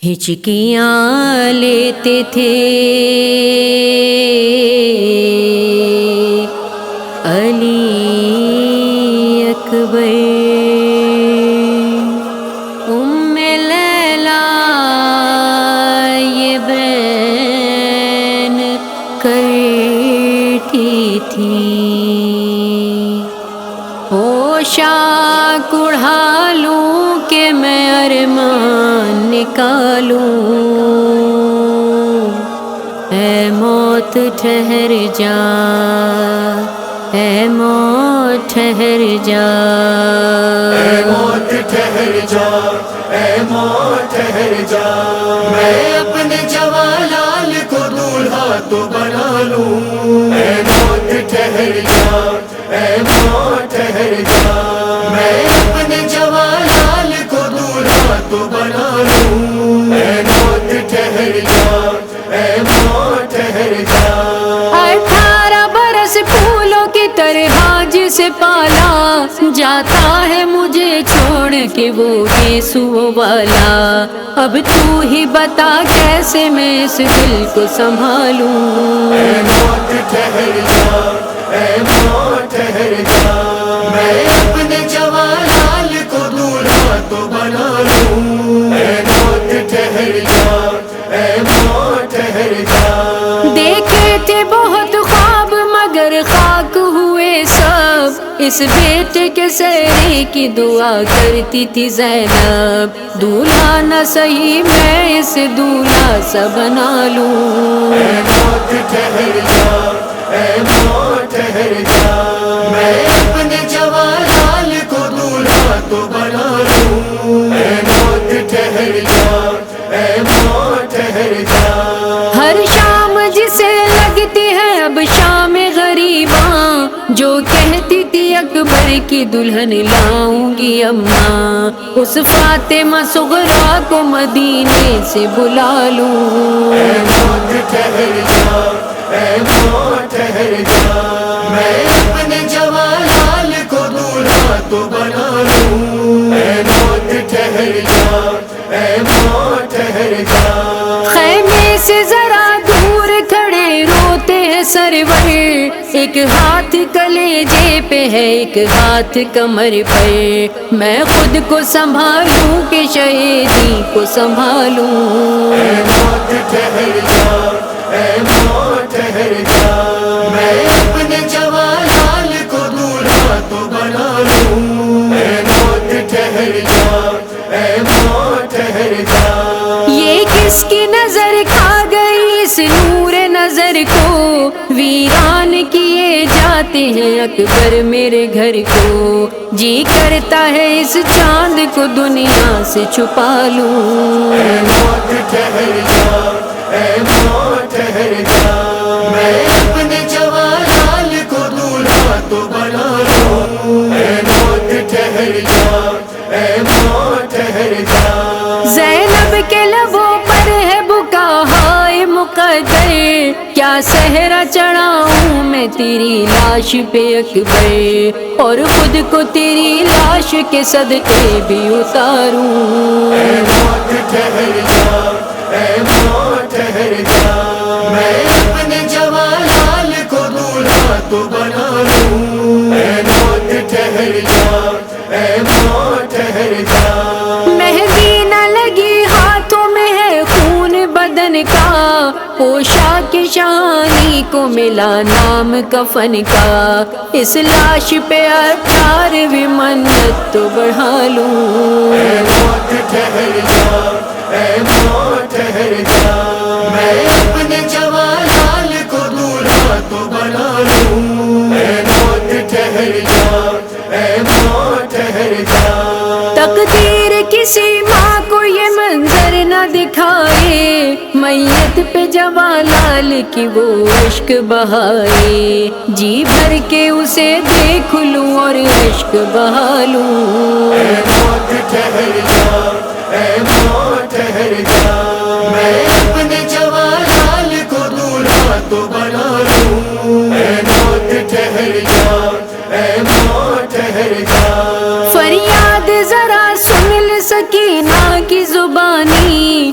ہچکیاں لیتے تھے علی اکبر، ام لیلا یہ بین کرتی تھی، ہوشاں اڑا لوں کہ میں ارمان نکالوں، اے موت ٹھہر جا، اے موت ٹھہر جا، اے موت ٹھہر جا، اے موت ٹھہر جا، میں اپنے جوان لال کو دولہا تو بنا لوں، اے موت ٹھہر جا، اے موت ٹھہر جا، میں اپنے جوان لال کو دولہا تو بنا لوں، اے موت ٹھہر جا، اے موت ٹھہر جا۔ 18 برس پھولوں کی طرح جسے پالا جاتا ہے مجھے چھوڑ کے وہ یسوع والا، اب تو ہی بتا کیسے میں اس دل کو سنبھالوں، اے موت ٹھہر جا، اے موت ٹھہر جا، میں اپنے جوان لال کو دولہا تو بنا لوں، اے موت ٹھہر جا، اے موت ٹھہر جا۔ دیکھے تھے بہت خواب مگر خاک ہوئے سب، اس بیٹے کے سہرے کی دعا کرتی تھی زینب، دولہا نہ صحیح میں اس دولہا سا بنا لوں، اے موت ٹھہر جا، اے موت ٹھہر جا، میں اپنے جوان لال کو دولہا تو بنا لوں، اے موت ٹھہر جا، اے موت ٹھہر جا۔ ہر شام جسے لگتی ہے اب شام غریباں، جو کہتی تھی اکبر کی دلہن لاؤں گی اماں، اس فاطمہ صغریٰ کو مدینے سے بلا لوں، اے موت ٹھہر جا، اے موت ٹھہر جا، میں اپنے جوان لال کو دولہا تو بنا لوں، اے موت ٹھہر جا، اے موت ٹھہر جا۔ خیمے سے ذرا دور کھڑے روتے ہیں سرور، ایک ہاتھ کلیجے پہ ہے ایک ہاتھ کمر پر، میں خود کو سنبھالوں کہ شہیدی کو سنبھالوں، اے موت ٹھہر جا، اے موت ٹھہر جا، میں اپنے جوان لال کو دولہا تو بنا لوں، اے موت ٹھہر جا، اے موت ٹھہر جا۔ یہ کس کی نظر کھا گئی اس نور نظر کو، ویران کیے جاتے ہیں اکبر میرے گھر کو، جی کرتا ہے اس چاند کو دنیا سے چھپا لوں، اے موت ٹھہر جا، اے موت ٹھہر جا، میں اپنے جوان لال کو دولہا تو بنا لوں، اے موت ٹھہر جا، اے موت ٹھہر جا۔ زینب کے لبوں پر ہے بکا ہائے مقدر، کیا صحرا چڑھاؤں میں تیری لاش پہ اکبر، اور خود کو تیری لاش کے صدقے بھی اتاروں، اے موت ٹھہر جا، اے موت ٹھہر جا، میں اپنے جوان لال کو دولہا تو بنا لوں، اے موت ٹھہر جا، اے موت ٹھہر جا۔ مہندی نہ لگی ہاتھوں میں ہے خون بدن کا، پوشاک شانی کو ملا نام کفن کا، اس لاش پہ 18ویں منت تو بڑھا لوں، اے موت ٹھہر جا، اے موت ٹھہر جا، میں اپنے جوان لال کو دولہا تو بنا لوں، اے موت ٹھہر جا، اے موت ٹھہر جا۔ تقدیر کسی ماں کو یہ منظر نہ دکھائے، میت پہ جوان لال کی وہ عشق بہائے، جی بھر کے اسے دیکھ لوں اور عشق بہا لوں، اے موت ٹھہر جا، اے موت ٹھہر جا، میں اپنے جوان لال کو دولہا تو بنا لوں، اے موت ٹھہر جا، اے موت ٹھہر جا۔ فریاد ذرا سن لے سکینہ کی زبانی،